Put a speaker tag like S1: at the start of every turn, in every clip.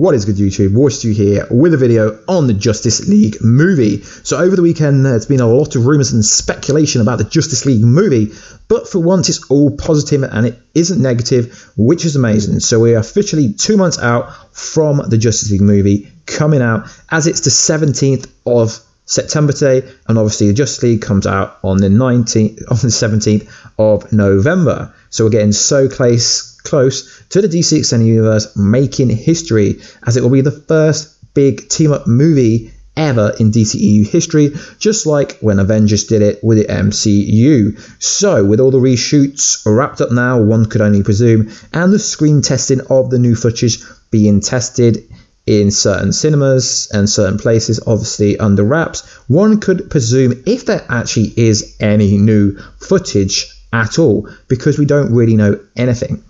S1: What is good, YouTube? Warstu here with a video on the Justice League movie. So over the weekend there's been a lot of rumours and speculation about the Justice League movie, but for once it's all positive and it isn't negative, which is amazing. So we're officially 2 months out from the Justice League movie coming out, as it's the 17th of September today, and obviously the Justice League comes out on the 17th of November. So we're getting so close to the DC Extended Universe making history, as it will be the first big team-up movie ever in DCEU history, just like when Avengers did it with the MCU. So with all the reshoots wrapped up now, one could only presume, and the screen testing of the new footage being tested in certain cinemas and certain places, obviously under wraps, one could presume if there actually is any new footage at all, because we don't really know anything.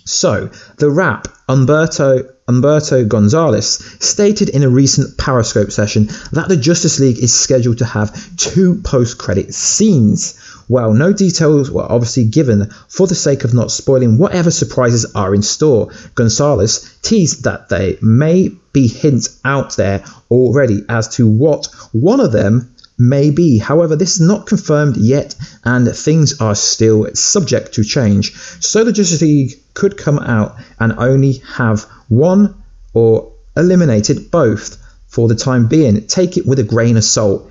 S1: So the rap Umberto Gonzalez stated in a recent Periscope session that the Justice League is scheduled to have 2 post-credit scenes. Well, no details were obviously given for the sake of not spoiling whatever surprises are in store. Gonzalez teased that there may be hints out there already as to what one of them may be. However, this is not confirmed yet and things are still subject to change. So the Justice League could come out and only have one or eliminated both for the time being. Take it with a grain of salt.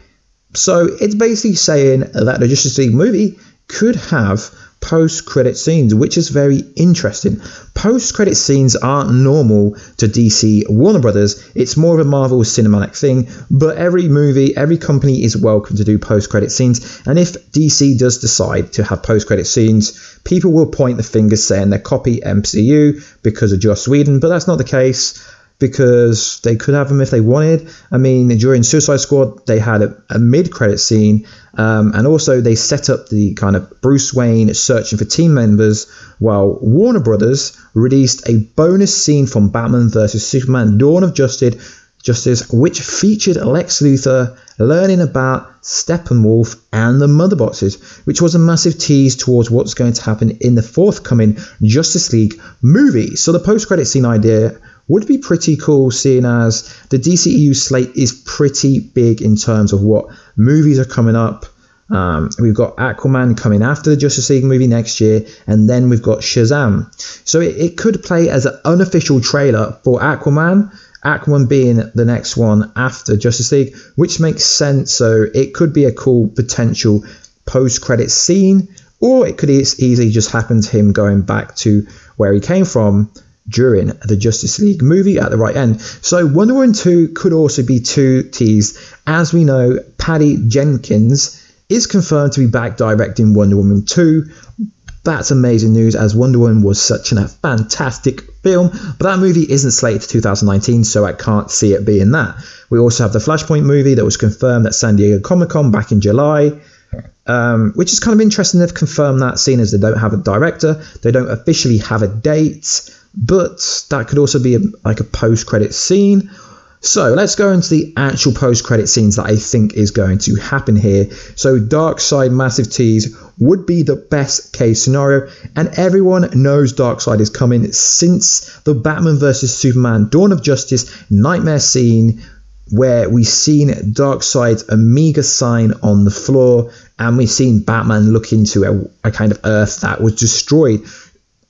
S1: So it's basically saying that the Justice League movie could have post-credit scenes, which is very interesting. Post-credit scenes aren't normal to DC Warner Brothers. It's more of a Marvel cinematic thing, but every movie, every company is welcome to do post-credit scenes. And if DC does decide to have post-credit scenes, people will point the fingers saying they copy MCU because of Joss Whedon, but that's not the case, because they could have them if they wanted. I mean, during Suicide Squad, they had a mid-credit scene, and also they set up the kind of Bruce Wayne searching for team members, while Warner Brothers released a bonus scene from Batman vs Superman Dawn of Justice, which featured Lex Luthor learning about Steppenwolf and the Mother Boxes, which was a massive tease towards what's going to happen in the forthcoming Justice League movie. So the post-credit scene idea would be pretty cool, seeing as the DCEU slate is pretty big in terms of what movies are coming up. We've got Aquaman coming after the Justice League movie next year, and then we've got Shazam. So it could play as an unofficial trailer for Aquaman being the next one after Justice League, which makes sense. So it could be a cool potential post-credit scene, or it could easily just happen to him going back to where he came from during the Justice League movie at the right end. So Wonder Woman 2 could also be teased. As we know, Patty Jenkins is confirmed to be back directing Wonder Woman 2. That's amazing news, as Wonder Woman was such a fantastic film, but that movie isn't slated to 2019, so I can't see it being that. We also have the Flashpoint movie that was confirmed at San Diego Comic-Con back in July, which is kind of interesting. They've confirmed that, seeing as they don't have a director, they don't officially have a date, but that could also be like a post-credit scene. So let's go into the actual post-credit scenes that I think is going to happen here. So Darkseid massive tease would be the best case scenario, and everyone knows Darkseid is coming since the Batman vs Superman Dawn of Justice nightmare scene, where we've seen Darkseid's Omega sign on the floor, and we've seen Batman look into a kind of Earth that was destroyed.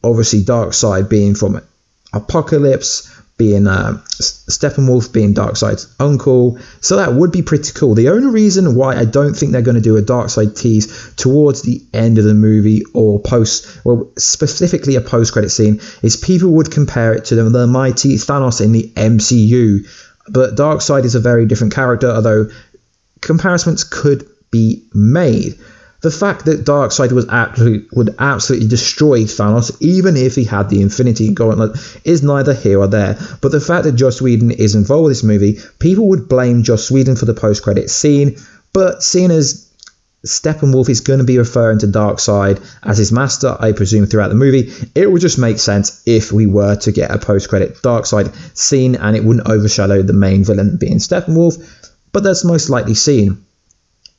S1: Obviously, Darkseid being from Apocalypse, being Steppenwolf being Darkseid's uncle. So that would be pretty cool. The only reason why I don't think they're going to do a Darkseid tease towards the end of the movie, or specifically a post-credit scene, is people would compare it to the mighty Thanos in the MCU. But Darkseid is a very different character, although comparisons could be made. The fact that Darkseid would absolutely destroy Thanos, even if he had the Infinity Gauntlet, is neither here or there. But the fact that Joss Whedon is involved with this movie, people would blame Joss Whedon for the post-credit scene. But seeing as Steppenwolf is going to be referring to Darkseid as his master, I presume, throughout the movie, it would just make sense if we were to get a post-credit Darkseid scene, and it wouldn't overshadow the main villain being Steppenwolf. But that's most likely seen.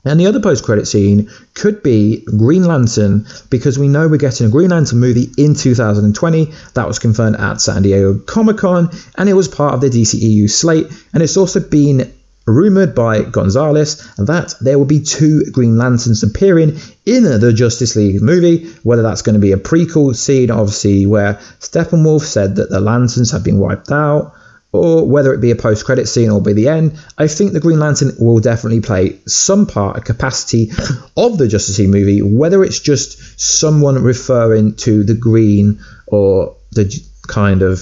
S1: And the other post-credit scene could be Green Lantern, because we know we're getting a Green Lantern movie in 2020. That was confirmed at San Diego Comic-Con, and it was part of the DCEU slate. And it's also been rumored by Gonzalez that there will be 2 Green Lanterns appearing in the Justice League movie, whether that's going to be a prequel scene, obviously, where Steppenwolf said that the Lanterns have been wiped out, or whether it be a post-credit scene or by the end. I think the Green Lantern will definitely play some part, a capacity of the Justice League movie, whether it's just someone referring to the Green, or the kind of,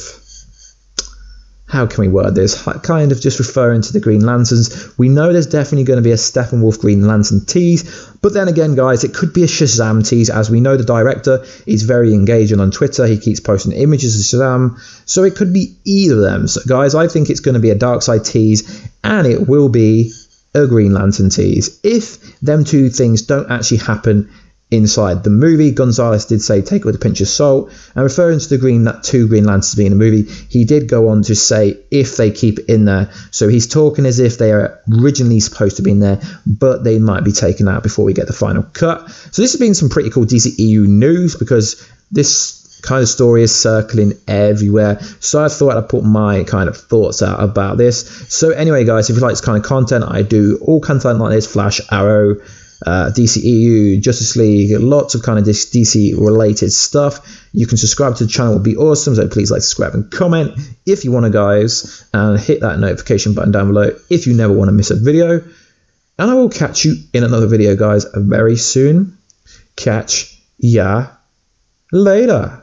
S1: how can we word this, kind of just referring to the Green Lanterns. We know there's definitely going to be a Steppenwolf Green Lantern tease, but then again, guys, it could be a Shazam tease. As we know, the director is very engaging on Twitter. He keeps posting images of Shazam, so it could be either of them. So guys, I think it's going to be a Darkseid tease, and it will be a Green Lantern tease. If them 2 things don't actually happen inside the movie, Gonzalez did say take it with a pinch of salt, and referring to the 2 Green Lanterns being in the movie, he did go on to say if they keep it in there. So he's talking as if they are originally supposed to be in there, but they might be taken out before we get the final cut. So this has been some pretty cool DCEU news, because this kind of story is circling everywhere. So I thought I'd put my kind of thoughts out about this. So anyway, guys, if you like this kind of content, I do all content like this: Flash, Arrow, DCEU, Justice League, lots of kind of DC related stuff. You can subscribe to the channel, would be awesome, so please like, subscribe and comment if you want to, guys, and hit that notification button down below if you never want to miss a video. And I will catch you in another video, guys, very soon. Catch ya later.